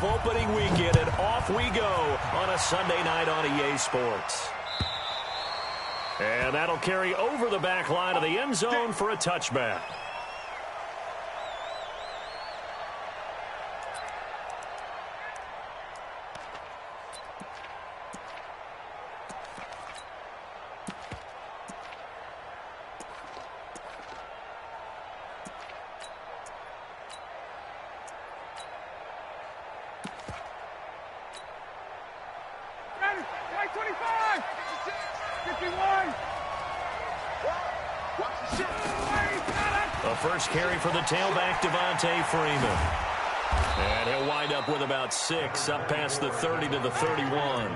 Opening weekend, and off we go on a Sunday night on EA Sports. And that'll carry over the back line of the end zone for a touchback. A first carry for the tailback, Devontae Freeman. And he'll wind up with about 6, up past the 30 to the 31.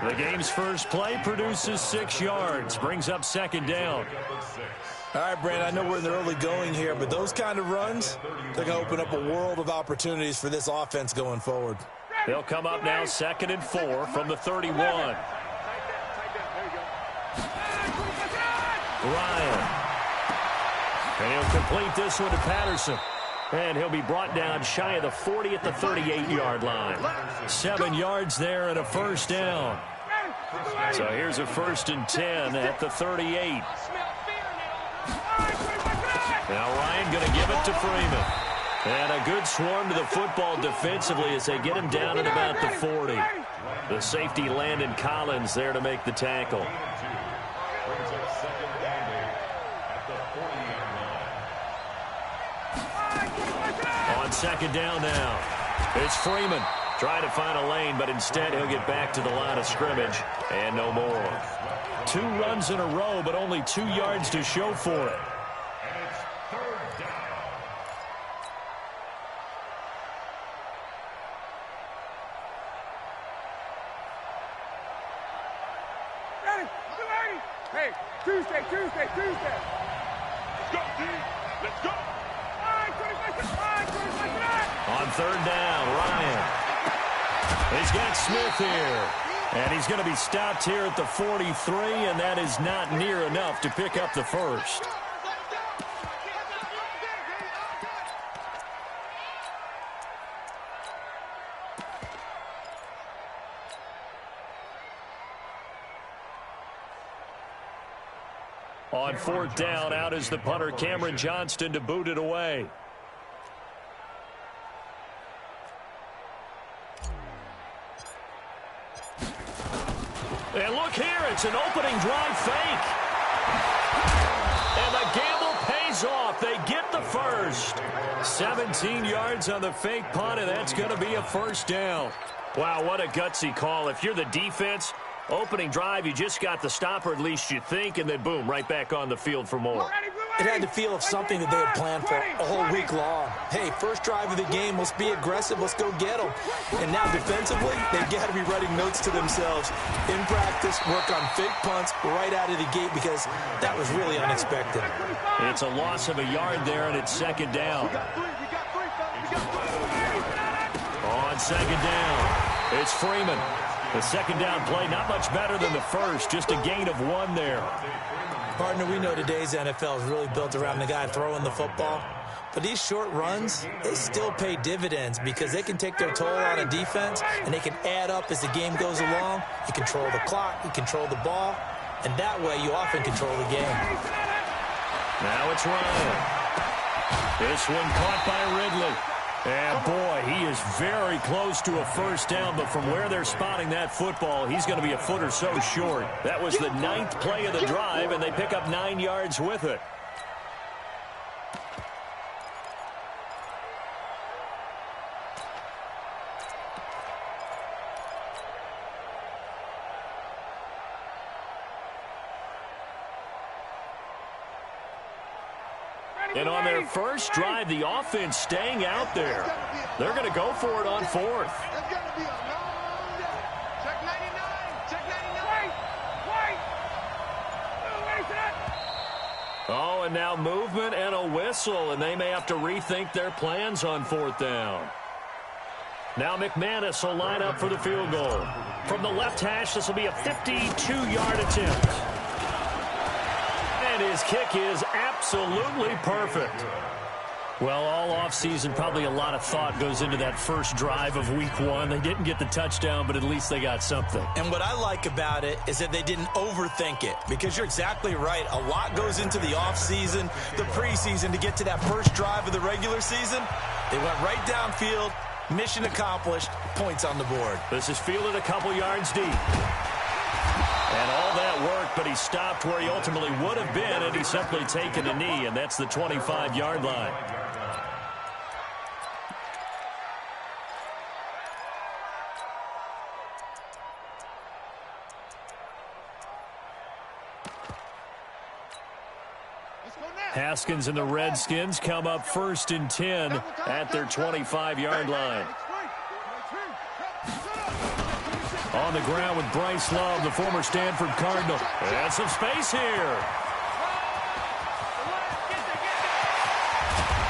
The game's first play produces 6 yards, brings up second down. All right, Brandon, I know we're in the early going here, but those kind of runs, they're going to open up a world of opportunities for this offense going forward. They'll come up now 2nd and 4 from the 31. Ryan. And he'll complete this one to Patterson. And he'll be brought down shy of the 40 at the 38-yard line. 7 yards there and a first down. So here's a 1st and 10 at the 38. Now Ryan going to give it to Freeman. And a good swarm to the football defensively as they get him down at about the 40. The safety Landon Collins there to make the tackle. On second down now, it's Freeman trying to find a lane, but instead he'll get back to the line of scrimmage and no more. 2 runs in a row, but only 2 yards to show for it. Hey, Tuesday. Let's go, D. Let's go. On third down, Ryan. He's got Smith here. And he's going to be stopped here at the 43, and that is not near enough to pick up the first. On 4th down, out is the punter, Cameron Johnston, to boot it away. And look here, it's an opening drive fake. And the gamble pays off. They get the first. 17 yards on the fake punt, and that's going to be a first down. Wow, what a gutsy call. If you're the defense, opening drive, you just got the stopper, at least you think, and then boom, right back on the field for more. It had the feel of something that they had planned for a whole week long. Hey, first drive of the game, let's be aggressive, let's go get them. And now defensively, they've got to be writing notes to themselves. In practice, work on fake punts right out of the gate because that was really unexpected. It's a loss of a yard there, and it's second down. On second down, it's Freeman. The second down play, not much better than the first, just a gain of 1 there. Partner, we know today's NFL is really built around the guy throwing the football. But these short runs, they still pay dividends because they can take their toll on a defense and they can add up as the game goes along. You control the clock, you control the ball, and that way you often control the game. Now it's Ryan. This one caught by Ridley. And, boy, he is very close to a first down, but from where they're spotting that football, he's going to be a foot or so short. That was the 9th play of the drive, and they pick up 9 yards with it. And on their first drive, the offense staying out there. They're going to go for it on 4th. Check 99. Check 99. Wait. Oh, and now movement and a whistle, and they may have to rethink their plans on 4th down. Now McManus will line up for the field goal. From the left hash, this will be a 52-yard attempt. And his kick is absolutely perfect. Well, all offseason, probably a lot of thought goes into that first drive of week one. They didn't get the touchdown, but at least they got something. And what I like about it is that they didn't overthink it, because you're exactly right. A lot goes into the offseason, the preseason, to get to that first drive of the regular season. They went right downfield, mission accomplished, points on the board. This is fielded a couple yards deep. And all that worked, but he stopped where he ultimately would have been had he simply taken a knee, and that's the 25-yard line. Haskins and the Redskins come up 1st and 10 at their 25-yard line. On the ground with Bryce Love, the former Stanford Cardinal. And some space here.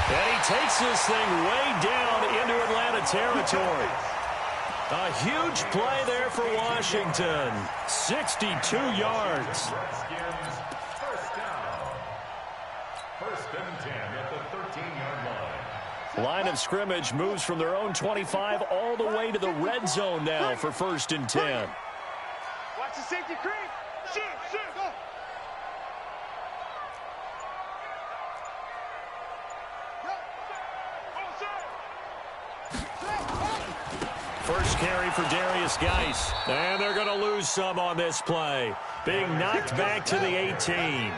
And he takes this thing way down into Atlanta territory. A huge play there for Washington. 62 yards. Line of scrimmage moves from their own 25 all the way to the red zone now for 1st and 10. Watch the safety creep. Shoot, go. First carry for Darius Geis. And they're going to lose some on this play. Being knocked back to the 18.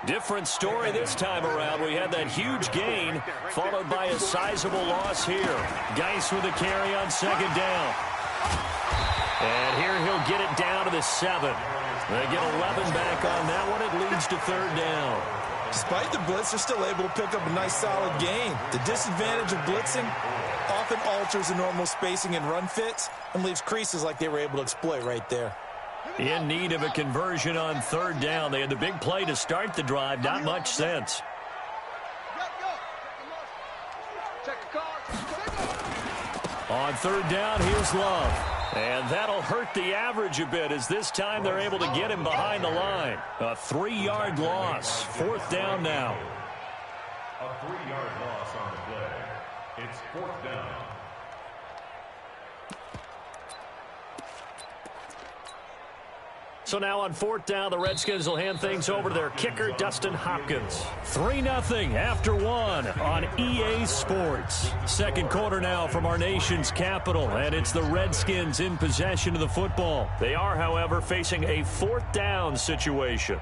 Different story this time around. We had that huge gain, followed by a sizable loss here. Geis with a carry on 2nd down. And here he'll get it down to the 7. They get 11 back on that one. It leads to 3rd down. Despite the blitz, they're still able to pick up a nice, solid gain. The disadvantage of blitzing often alters the normal spacing and run fits and leaves creases like they were able to exploit right there. In need of a conversion on 3rd down. They had the big play to start the drive. Not much sense. On 3rd down, here's Love. And that'll hurt the average a bit, as this time they're able to get him behind the line. A 3-yard loss. 4th down now. A 3-yard loss on the play. It's 4th down. So now on 4th down, the Redskins will hand things over to their kicker, Dustin Hopkins. 3-0 after 1 on EA Sports. Second quarter now from our nation's capital, and it's the Redskins in possession of the football. They are, however, facing a 4th down situation.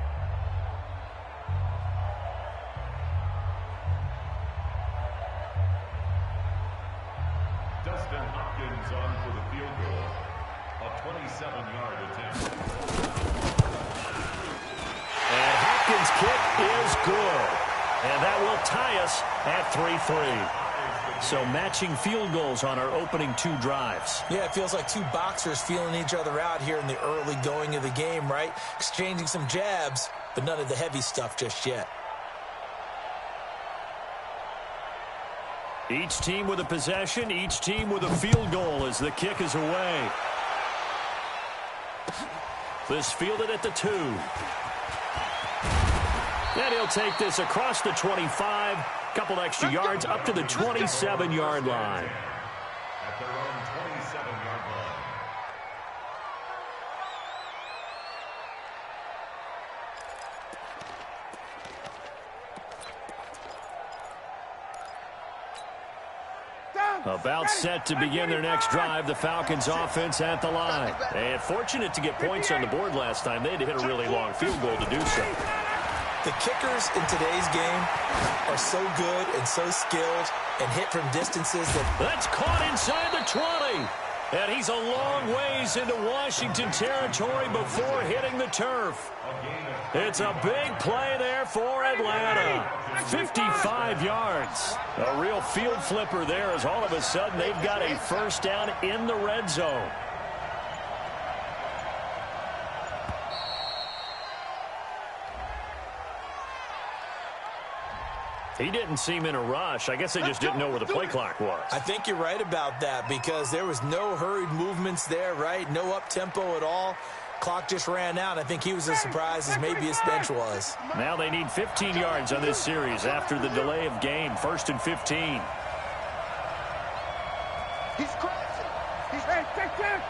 Dustin Hopkins on for the field goal. A 27-yard attempt. And Hopkins' kick is good. And that will tie us at 3-3. So matching field goals on our opening 2 drives. Yeah, it feels like 2 boxers feeling each other out here in the early going of the game, right? Exchanging some jabs, but none of the heavy stuff just yet. Each team with a possession, each team with a field goal as the kick is away. This fielded at the 2. And he'll take this across the 25, couple extra yards up to the 27-yard line. At their own 27-yard line. About set to begin their next drive, the Falcons offense at the line. And fortunate to get points on the board last time. They had to hit a really long field goal to do so. The kickers in today's game are so good and so skilled and hit from distances that... That's caught inside the 20. And he's a long ways into Washington territory before hitting the turf. It's a big play there for Atlanta. 55 yards. A real field flipper there, as all of a sudden they've got a 1st down in the red zone. He didn't seem in a rush. I guess they just didn't know where the play clock was. I think you're right about that, because there was no hurried movements there, right? No up-tempo at all. Clock just ran out. I think he was as surprised as maybe his bench was. Now they need 15 yards on this series after the delay of game. 1st and 15. He's crazy. He's hey, take that.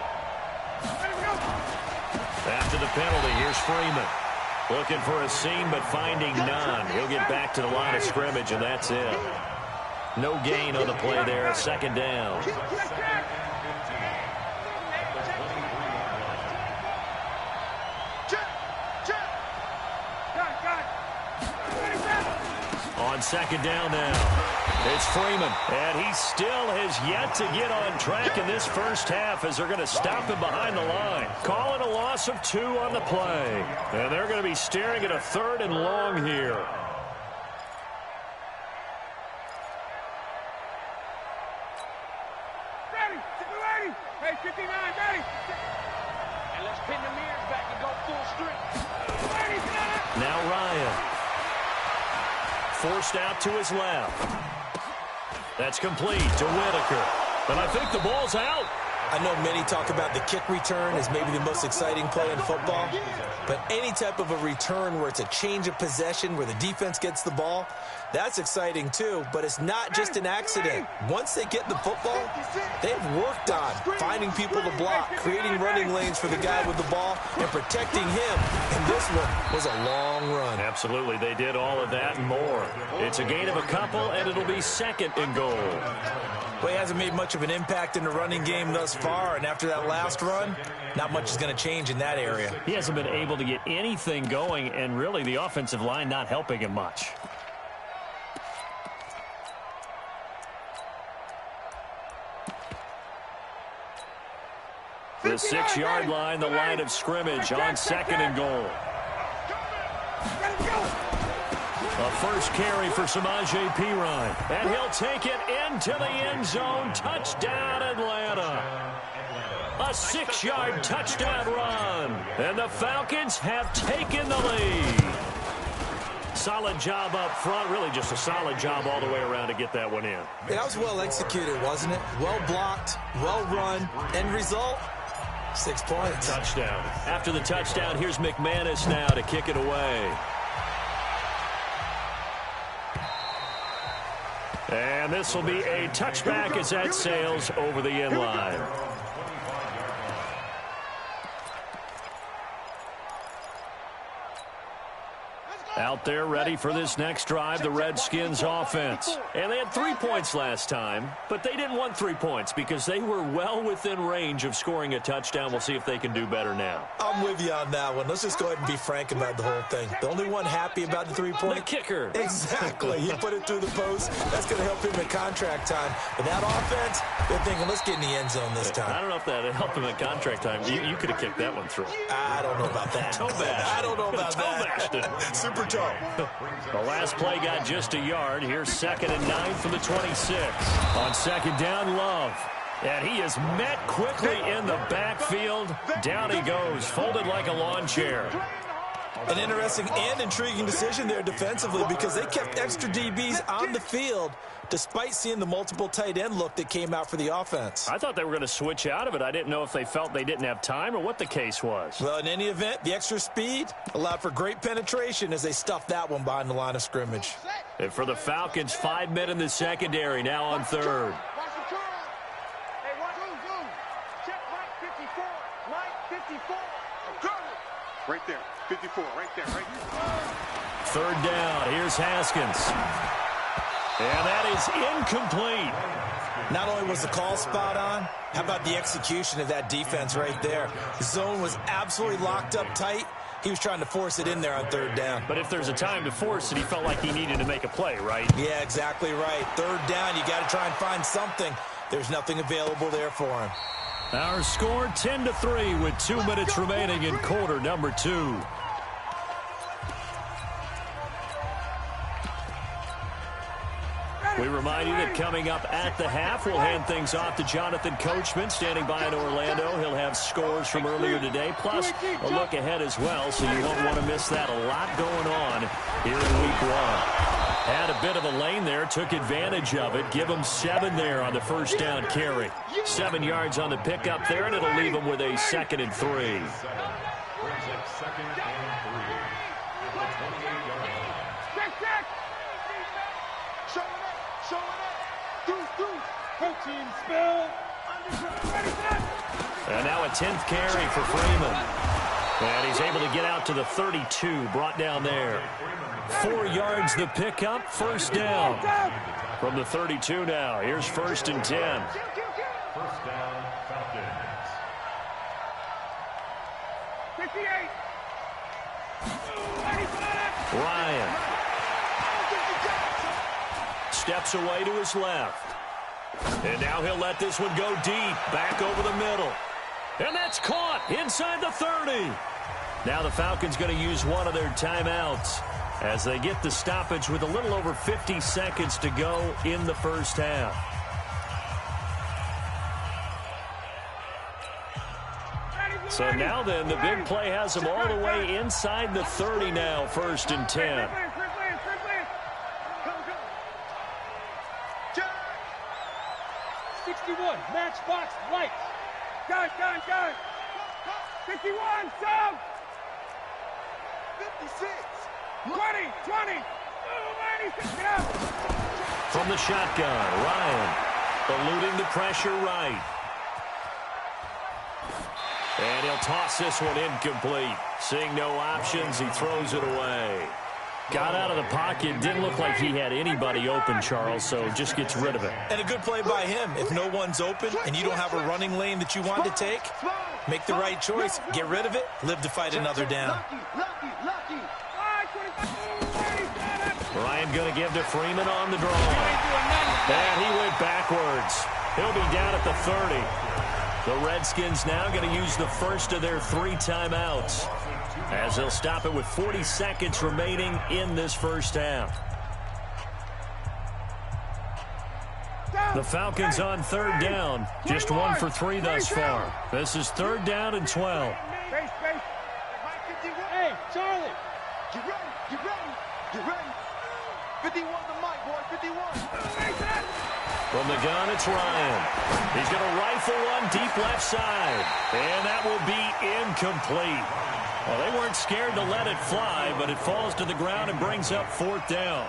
Let him go. After the penalty, here's Freeman. Looking for a seam, but finding none. He'll get back to the line of scrimmage, and that's it. No gain on the play there. 2nd down. On 2nd down now. It's Freeman, and he still has yet to get on track in this first half as they're going to stop him behind the line. Calling a loss of 2 on the play. And they're going to be staring at a 3rd and long here. Ready. Hey, 59, ready. And let's pin the mirrors back and go full strength. Now Ryan. Forced out to his left. That's complete to Whitaker. But I think the ball's out. I know many talk about the kick return as maybe the most exciting play in football, but any type of a return where it's a change of possession, where the defense gets the ball, that's exciting too, but it's not just an accident. Once they get the football, they've worked on finding people to block, creating running lanes for the guy with the ball, and protecting him, and this one was a long run. Absolutely, they did all of that and more. It's a gain of a couple, and it'll be 2nd and goal. Well, he hasn't made much of an impact in the running game thus far, and after that last run, not much is going to change in that area. He hasn't been able to get anything going, and really the offensive line not helping him much. The 6-yard line, the line of scrimmage on 2nd and goal. A first carry for Samaje Perine. And he'll take it into the end zone. Touchdown, Atlanta. A 6-yard touchdown run. And the Falcons have taken the lead. Solid job up front. Really just a solid job all the way around to get that one in. That was well executed, wasn't it? Well blocked, well run. End result, 6 points. Touchdown. After the touchdown, here's McManus now to kick it away. And this will be a touchback as that sails over the end line. Out there ready for this next drive, the Redskins offense. And they had 3 points last time, but they didn't want 3 points because they were well within range of scoring a touchdown. We'll see if they can do better now. I'm with you on that one. Let's just go ahead and be frank about the whole thing. The only one happy about the 3-point? The kicker. Exactly. He put it through the post. That's going to help him in contract time. But that offense, they're thinking, let's get in the end zone this time. I don't know if that helped him in contract time. You could have kicked that one through. I don't know about that. Toe bash. I don't know about that. Super toe. The last play got just a yard. Here's 2nd and 9 from the 26. On 2nd down, Love. And he is met quickly in the backfield. Down he goes, folded like a lawn chair. An interesting and intriguing decision there defensively because they kept extra DBs on the field despite seeing the multiple tight end look that came out for the offense. I thought they were going to switch out of it. I didn't know if they felt they didn't have time or what the case was. Well, in any event, the extra speed allowed for great penetration as they stuffed that one behind the line of scrimmage. And for the Falcons, 5 men in the secondary, now on 3rd. Right there, 54, right there, right there. 3rd down, here's Haskins. And that is incomplete. Not only was the call spot on, how about the execution of that defense right there? The zone was absolutely locked up tight. He was trying to force it in there on 3rd down. But if there's a time to force it, he felt like he needed to make a play, right? Yeah, exactly right. 3rd down, you got to try and find something. There's nothing available there for him. Our score 10-3 with 2 minutes remaining in quarter number 2. We remind you that coming up at the half, we'll hand things off to Jonathan Coachman, standing by in Orlando. He'll have scores from earlier today, plus a look ahead as well, so you won't want to miss that. A lot going on here in week 1. Had a bit of a lane there, took advantage of it. Give him 7 there on the first down carry. 7 yards on the pickup there, and it'll leave him with a 2nd and 3. 2nd and 3 at the 28-yard line. Check. Show it up. Deuce. Whole team spell. And now a 10th carry for Freeman. And he's able to get out to the 32, brought down there. 4 yards the pickup, first down. From the 32 now, here's 1st and 10. First down, Falcons. 58. Ryan steps away to his left. And now he'll let this one go deep, back over the middle. And that's caught inside the 30. Now the Falcons going to use one of their timeouts as they get the stoppage with a little over 50 seconds to go in the first half. So now then, the big play has them all the way inside the 30 now, 1st and 10. 61, matchbox, lights. Gun. 51, sub. 56. 20. Get up. From the shotgun, Ryan eluding the pressure right. And he'll toss this one incomplete. Seeing no options, he throws it away. Got out of the pocket. Didn't look like he had anybody open, Charles, so just gets rid of it. And a good play by him. If no one's open and you don't have a running lane that you want to take, make the right choice. Get rid of it. Live to fight another down. Ryan going to give to Freeman on the draw. And he went backwards. He'll be down at the 30. The Redskins now going to use the first of their 3 timeouts, as they'll stop it with 40 seconds remaining in this first half. The Falcons on 3rd down, just 1 for 3 thus far. This is 3rd down and 12. Hey, Charlie. Get ready. 51 the mic, boy, 51. From the gun, it's Ryan. He's going to rifle one deep left side. And that will be incomplete. Well, they weren't scared to let it fly, but it falls to the ground and brings up 4th down.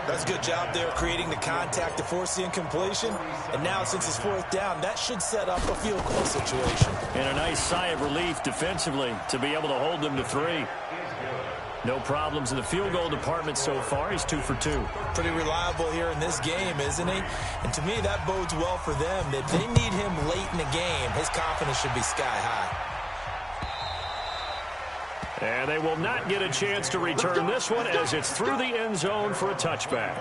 That's a good job there creating the contact to force the incompletion. And now, since it's 4th down, that should set up a field goal situation. And a nice sigh of relief defensively to be able to hold them to 3. No problems in the field goal department so far. He's 2 for 2. Pretty reliable here in this game, isn't he? And to me, that bodes well for them. If they need him late in the game, his confidence should be sky high. And they will not get a chance to return this one as it's through the end zone for a touchback.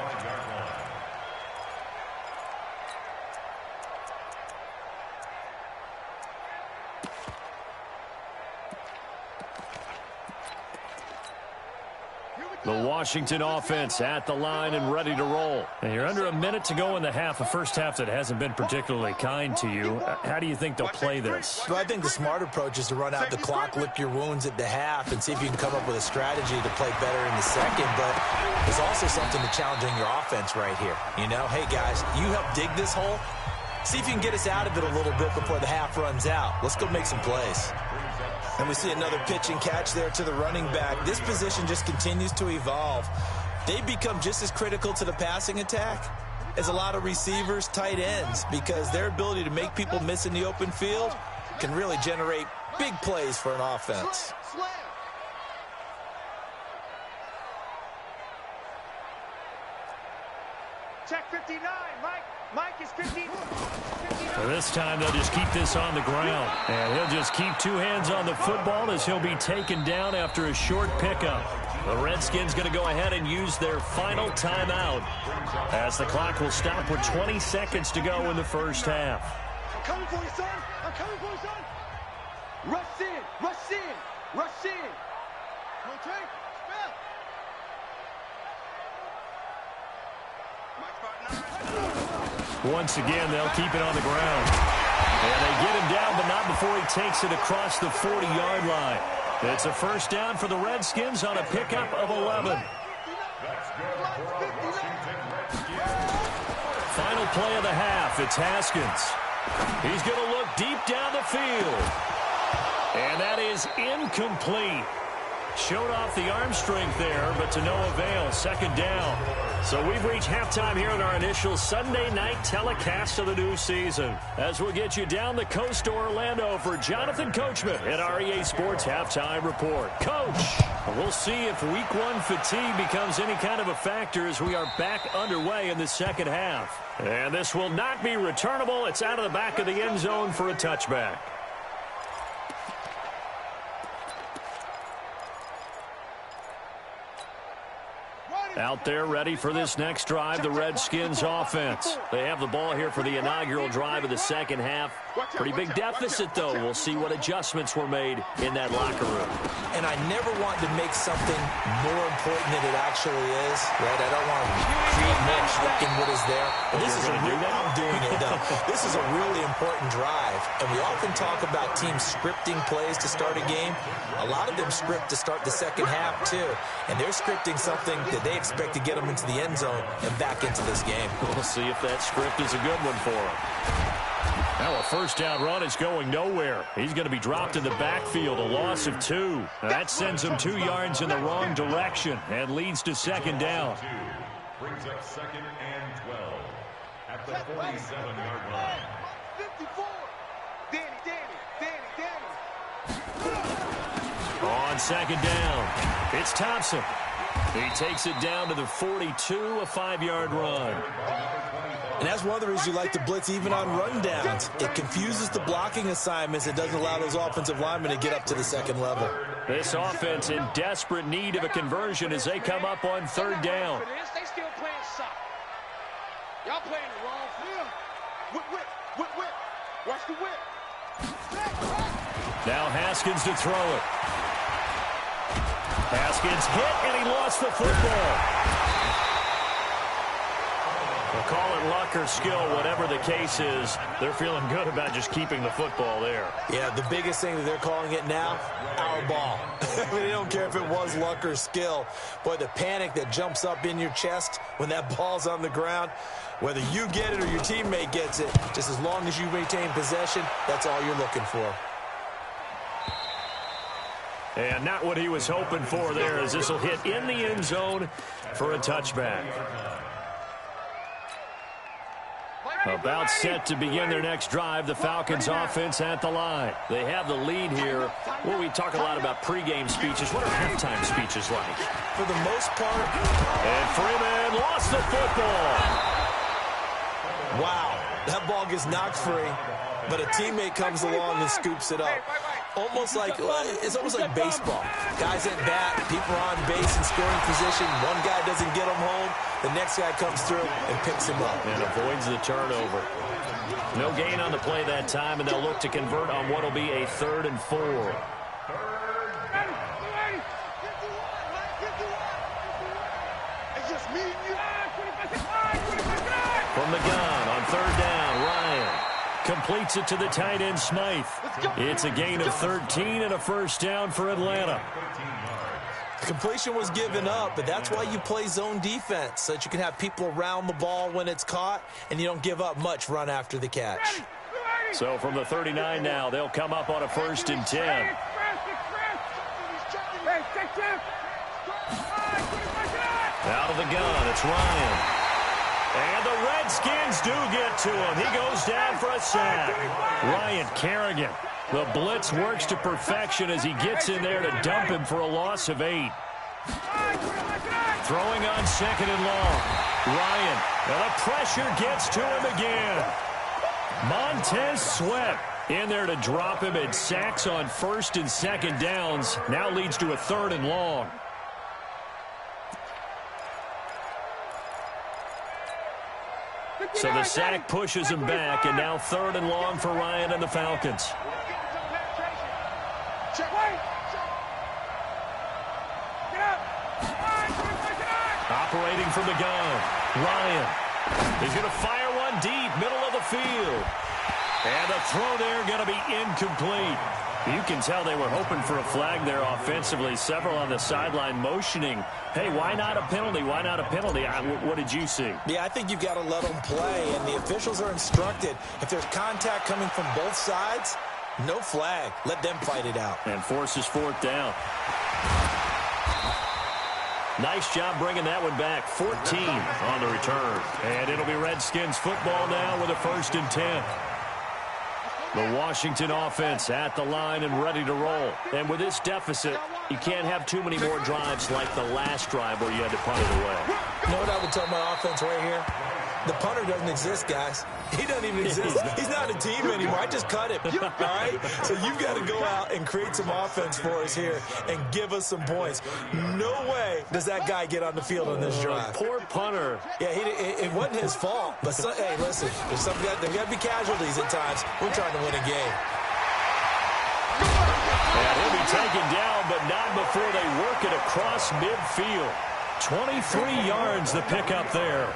The Washington offense at the line and ready to roll. And you're under a minute to go in the half, a first half that hasn't been particularly kind to you. How do you think they'll play this? Well, I think the smart approach is to run out the clock, lick your wounds at the half, and see if you can come up with a strategy to play better in the second. But there's also something to challenging your offense right here. You know, hey, guys, you help dig this hole. See if you can get us out of it a little bit before the half runs out. Let's go make some plays. And we see another pitch and catch there to the running back. This position just continues to evolve. They become just as critical to the passing attack as a lot of receivers, tight ends, because their ability to make people miss in the open field can really generate big plays for an offense. Check 59, Mike is 15. Well, this time they'll just keep this on the ground. And he'll just keep 2 hands on the football as he'll be taken down after a short pickup. The Redskins going to go ahead and use their final timeout as the clock will stop with 20 seconds to go in the first half. I'm coming for you, son. Rush in. Okay, spell. Once again, they'll keep it on the ground. And they get him down, but not before he takes it across the 40-yard line. It's a first down for the Redskins on a pickup of 11. Final play of the half, it's Haskins. He's going to look deep down the field. And that is incomplete. Showed off the arm strength there, but to no avail. Second down. So we've reached halftime here in our initial Sunday night telecast of the new season. As we'll get you down the coast to Orlando for Jonathan Coachman at our EA Sports Halftime Report. Coach, we'll see if week one fatigue becomes any kind of a factor as we are back underway in the second half. And this will not be returnable. It's out of the back of the end zone for a touchback. Out there ready for this next drive, the Redskins offense. They have the ball here for the inaugural drive of the second half. Pretty big deficit, though. We'll see what adjustments were made in that locker room. And I never want to make something more important than it actually is, right? I don't want to create more shock in what is there. But this is I'm doing it, though. This is a really important drive. And we often talk about teams scripting plays to start a game. A lot of them script to start the second half, too. And they're scripting something that they expect to get them into the end zone and back into this game. We'll see if that script is a good one for them. Now a first down run is going nowhere. He's going to be dropped in the backfield, a loss of 2. Now that sends him 2 yards in the wrong direction and leads to second down. Brings up second and 12 at the 47-yard line. 54. Danny. On second down, it's Thompson. He takes it down to the 42, a 5-yard run. And that's one of the reasons you like to blitz even on rundowns. It confuses the blocking assignments. It doesn't allow those offensive linemen to get up to the second level. This offense in desperate need of a conversion as they come up on third down. They still playing soccer. Y'all playing the wrong field. Whip. Watch the whip. Now Haskins to throw it. Haskins hit, and he lost the football. We'll call it luck or skill, whatever the case is. They're feeling good about just keeping the football there. Yeah, the biggest thing that they're calling it now, our ball. I mean, they don't care if it was luck or skill. Boy, the panic that jumps up in your chest when that ball's on the ground, whether you get it or your teammate gets it, just as long as you maintain possession, that's all you're looking for. And not what he was hoping for there, as this will hit in the end zone for a touchback. About set to begin their next drive, the Falcons offense at the line. They have the lead here. Well, we talk a lot about pregame speeches. What are halftime speeches like? For the most part. And Freeman lost the football. Wow, that ball gets knocked free, but a teammate comes along and scoops it up. It's almost like baseball. Guys at bat, people are on base in scoring position. One guy doesn't get him home. The next guy comes through and picks him up. And avoids the turnover. No gain on the play that time, and they'll look to convert on what will be a 3rd and 4. From the gun on 3rd down, Ryan completes it to the tight end, Smythe. It's a gain of 13 and a first down for Atlanta. Completion was given up, but that's why you play zone defense, so that you can have people around the ball when it's caught, and you don't give up much run after the catch. So from the 39 now, they'll come up on a 1st and 10. Out of the gun, it's Ryan. And the Redskins do get to him. He goes down for a sack. Ryan Kerrigan. The blitz works to perfection as he gets in there to dump him for a loss of 8. Throwing on 2nd and long. Ryan. And the pressure gets to him again. Montez Sweat in there to drop him, and sacks on 1st and 2nd downs. Now leads to a 3rd and long. So the sack pushes him back, and now 3rd and long for Ryan and the Falcons. Operating from the gun, Ryan. He's going to fire one deep, middle of the field. And the throw there going to be incomplete. You can tell they were hoping for a flag there offensively. Several on the sideline motioning, hey, why not a penalty? Why not a penalty? What did you see? Yeah, I think you've got to let them play, and the officials are instructed. If there's contact coming from both sides, no flag. Let them fight it out. And forces 4th down. Nice job bringing that one back. 14 on the return. And it'll be Redskins football now with a 1st and 10. The Washington offense at the line and ready to roll. And with this deficit, you can't have too many more drives like the last drive where you had to punt it away. You know what I would tell my offense right here? The punter doesn't exist, guys. He doesn't even exist. He's not a team anymore. I just cut him, all right? So you've got to go out and create some offense for us here and give us some points. No way does that guy get on the field on this drive. Poor punter. Yeah, it wasn't his fault. But, hey, listen, there's got to be casualties at times. We're trying to win a game. And he'll be taken down, but not before they work it across midfield. 23 yards the pickup there.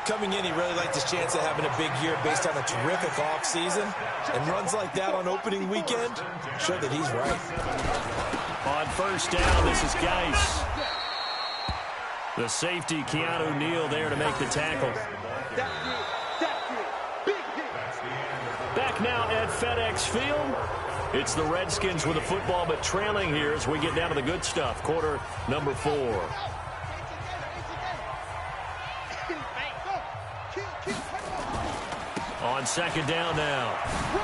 Coming in, he really liked his chance of having a big year based on a terrific offseason. And runs like that on opening weekend show that he's right. On 1st down, this is Geis. The safety, Keanu Neal, there to make the tackle. Back now at FedEx Field. It's the Redskins with the football, but trailing here as we get down to the good stuff. Quarter number 4. On 2nd down now.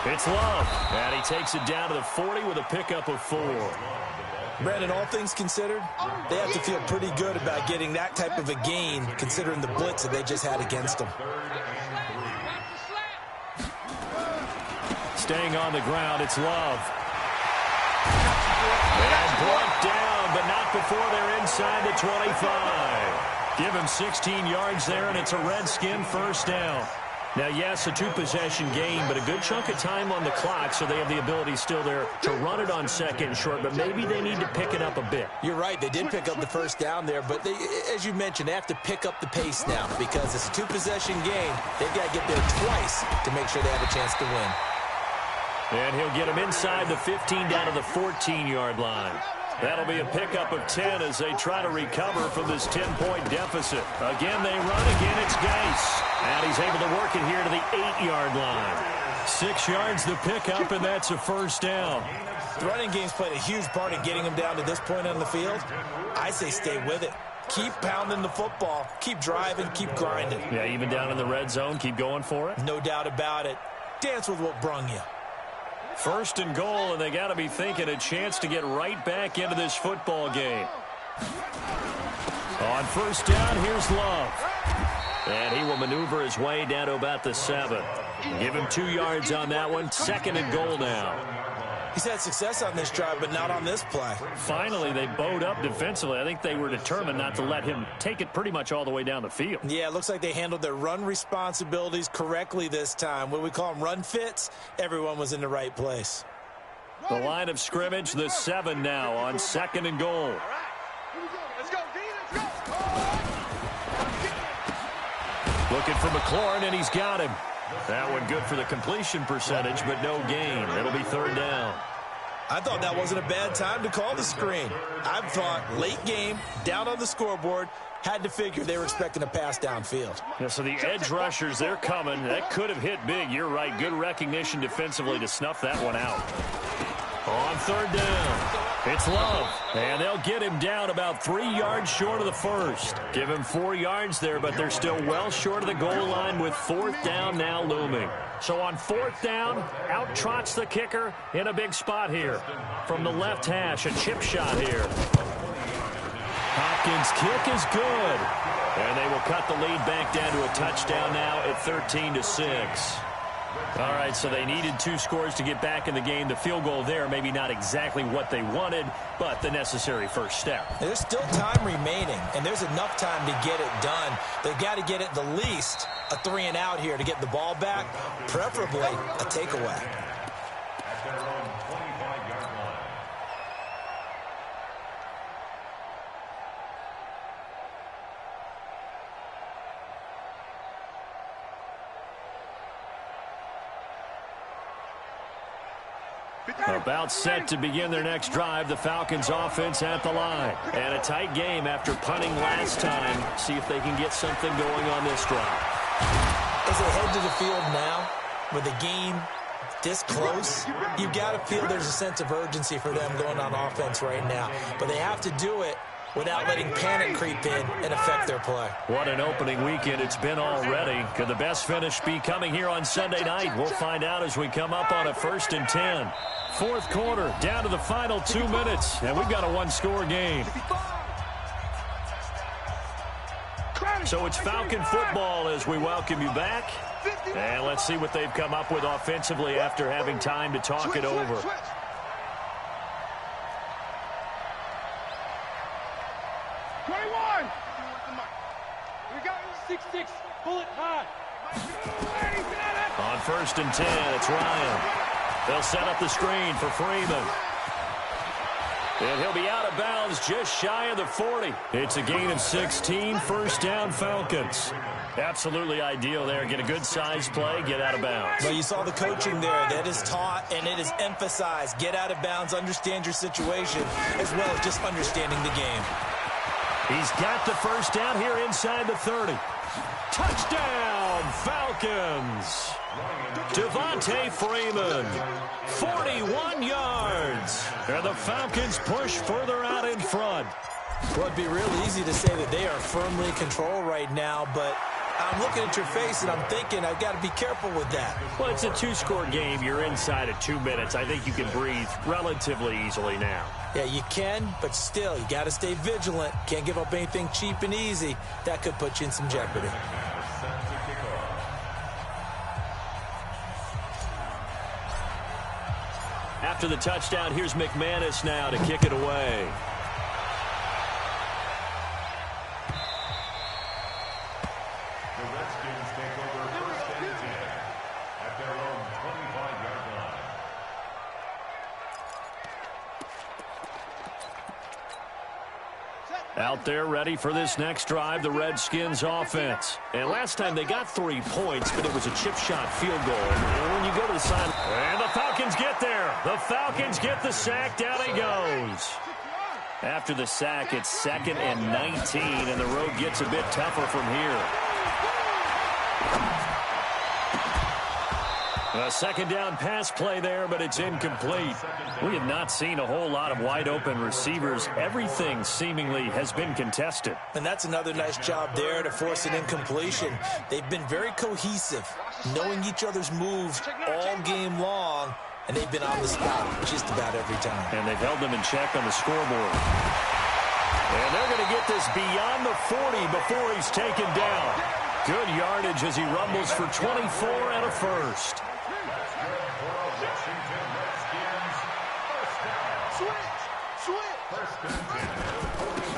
It's Love. And he takes it down to the 40 with a pickup of 4. Brandon, all things considered, they have to feel pretty good about getting that type of a gain considering the blitz that they just had against them. Staying on the ground, it's Love. And brought down, but not before they're inside the 25. Give him 16 yards there, and it's a Redskin 1st down. Now, yes, a 2-possession game, but a good chunk of time on the clock, so they have the ability still there to run it on 2nd and short, but maybe they need to pick it up a bit. You're right. They did pick up the 1st down there, but they, as you mentioned, they have to pick up the pace now because it's a 2-possession game. They've got to get there twice to make sure they have a chance to win. And he'll get him inside the 15 down to the 14-yard line. That'll be a pickup of 10 as they try to recover from this 10-point deficit. Again, they run. Again, it's Geis. And he's able to work it here to the 8-yard line. 6 yards the pickup, and that's a 1st down. The running game's played a huge part in getting them down to this point on the field. I say stay with it. Keep pounding the football. Keep driving. Keep grinding. Yeah, even down in the red zone, keep going for it. No doubt about it. Dance with what brung you. 1st and goal, and they got to be thinking a chance to get right back into this football game. On 1st down, here's Love. And he will maneuver his way down to about the 7. Give him 2 yards on that one. 2nd and goal now. He's had success on this drive, but not on this play. Finally, they bowed up defensively. I think they were determined not to let him take it pretty much all the way down the field. Yeah, it looks like they handled their run responsibilities correctly this time. What we call them run fits, everyone was in the right place. The line of scrimmage, the 7 now on 2nd and goal. Let's go, D, let's go. Looking for McLaurin, and he's got him. That one good for the completion percentage, but no gain. It'll be 3rd down. I thought that wasn't a bad time to call the screen. I thought late game, down on the scoreboard, had to figure they were expecting a pass downfield. Yeah, so the edge rushers, they're coming. That could have hit big. You're right. Good recognition defensively to snuff that one out. On 3rd down, it's Love. And they'll get him down about 3 yards short of the 1st. Give him 4 yards there, but they're still well short of the goal line with 4th down now looming. So on 4th down, out trots the kicker in a big spot here. From the left hash, a chip shot here. Hopkins' kick is good. And they will cut the lead back down to a touchdown now at 13-6. All right, so they needed 2 scores to get back in the game. The field goal there, maybe not exactly what they wanted, but the necessary first step. There's still time remaining, and there's enough time to get it done. They've got to get at the least a 3 and out here to get the ball back, preferably a takeaway. About set to begin their next drive, the Falcons offense at the line. And a tight game after punting last time. See if they can get something going on this drive. As they head to the field now, with the game this close, you've got to feel there's a sense of urgency for them going on offense right now. But they have to do it without letting panic creep in and affect their play. What an opening weekend it's been already. Could the best finish be coming here on Sunday night? We'll find out as we come up on a 1st and 10. Fourth quarter, down to the final 2 minutes, and we've got a one-score game. So it's Falcon football as we welcome you back. And let's see what they've come up with offensively after having time to talk it over. We got 6-6, bullet high. On 1st and 10, it's Ryan. They'll set up the screen for Freeman. And he'll be out of bounds just shy of the 40. It's a gain of 16, first down Falcons. Absolutely ideal there. Get a good size play, get out of bounds. Well, you saw the coaching there. That is taught and it is emphasized. Get out of bounds, understand your situation, as well as just understanding the game. He's got the first down here inside the 30. Touchdown, Falcons. Devontae Freeman, 41 yards. And the Falcons push further out in front. Well, it'd be real easy to say that they are firmly in control right now, but I'm looking at your face and I'm thinking I've got to be careful with that. Well, it's a two-score game. You're inside of 2 minutes. I think you can breathe relatively easily now. Yeah, you can, but still, you got to stay vigilant. Can't give up anything cheap and easy. That could put you in some jeopardy. After the touchdown, here's McManus now to kick it away. The Redskins take over 1st and 10 at their own 25-yard line. Out there ready for this next drive, the Redskins offense. And last time they got 3 points, but it was a chip shot field goal. And when you go to the side, and the Falcons get there. The Falcons get the sack. Down he goes. After the sack, it's 2nd and 19, and the road gets a bit tougher from here. A second down pass play there, but it's incomplete. We have not seen a whole lot of wide-open receivers. Everything seemingly has been contested. And that's another nice job there to force an incompletion. They've been very cohesive, knowing each other's moves all game long, and they've been on the spot just about every time. And they've held them in check on the scoreboard. And they're going to get this beyond the 40 before he's taken down. Good yardage as he rumbles for 24 and a first.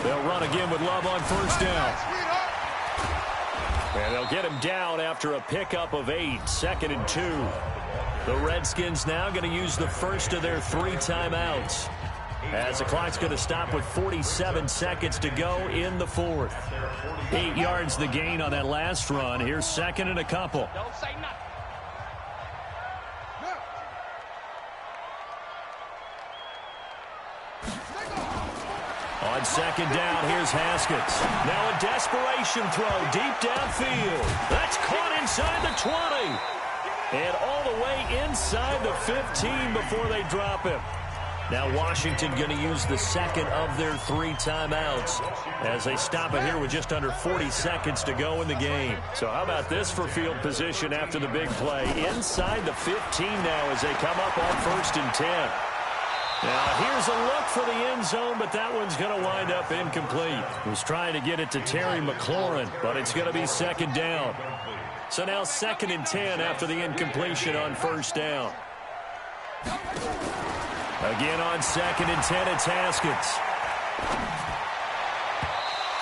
They'll run again with Love on 1st down. And they'll get him down after a pickup of 8, 2nd and 2. The Redskins now going to use the first of their 3 timeouts, as the clock's going to stop with 47 seconds to go in the 4th. 8 yards the gain on that last run. Here's 2nd and a couple. Don't say nothing. On 2nd down, here's Haskins. Now a desperation throw deep downfield. That's caught inside the 20. And all the way inside the 15 before they drop him. Now Washington going to use the 2nd of their 3 timeouts as they stop it here with just under 40 seconds to go in the game. So how about this for field position after the big play? Inside the 15 now as they come up on 1st and 10. Now, here's a look for the end zone, but that one's going to wind up incomplete. He's trying to get it to Terry McLaurin, but it's going to be 2nd down. So now 2nd and 10 after the incompletion on 1st down. Again on 2nd and 10, it's Haskins.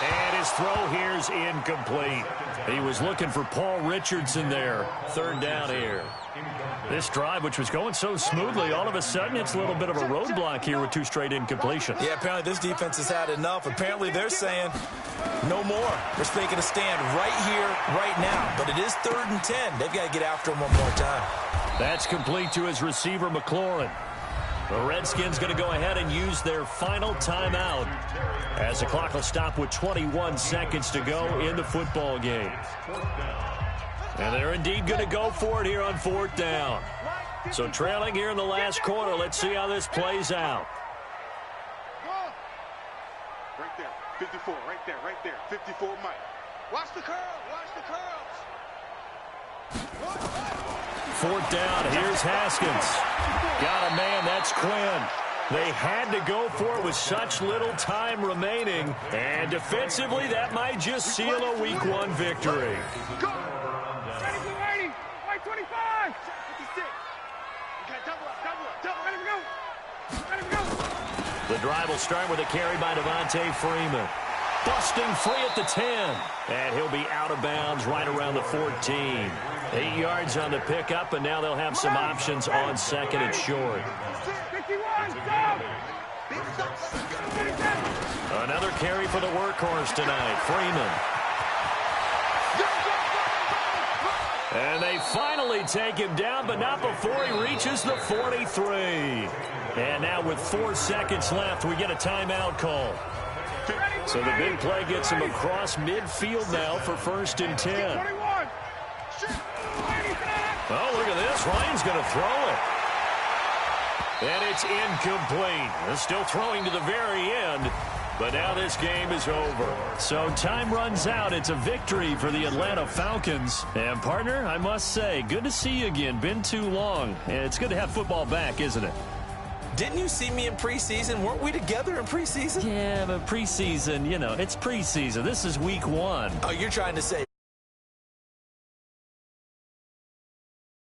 And his throw here's incomplete. He was looking for Paul Richardson there. 3rd down here. This drive, which was going so smoothly, all of a sudden it's a little bit of a roadblock here with 2 straight incompletions. Yeah, apparently this defense has had enough. Apparently they're saying no more. They're making a stand right here, right now. But it is 3rd and 10. They've got to get after him one more time. That's complete to his receiver, McLaurin. The Redskins going to go ahead and use their final timeout as the clock will stop with 21 seconds to go in the football game. And they're indeed going to go for it here on 4th down. So trailing here in the last quarter, let's see how this plays out. Right there. 54. Right there. Right there. 54 Mike. Watch the curl. Watch the curls. Fourth down. Here's Haskins. Got a man. That's Quinn. They had to go for it with such little time remaining. And defensively, that might just seal a Week 1 victory. Go. Ready for 80. White 25. 56. You got double up. Double up. Double. Ready to go. Ready to go. The drive will start with a carry by Devontae Freeman. Busting free at the 10. And he'll be out of bounds right around the 14. 8 yards on the pickup, and now they'll have some options on second and short. 51. Another carry for the workhorse tonight, Freeman. And they finally take him down, but not before he reaches the 43. And now with 4 seconds left, we get a timeout call. So the big play gets him across midfield now for 1st and 10. Oh, look at this. Ryan's going to throw it. And it's incomplete. They're still throwing to the very end. But now this game is over. So time runs out. It's a victory for the Atlanta Falcons. And, partner, I must say, good to see you again. Been too long. It's good to have football back, isn't it? Didn't you see me in preseason? Weren't we together in preseason? Yeah, but preseason, you know, it's preseason. This is Week 1. Oh, you're trying to say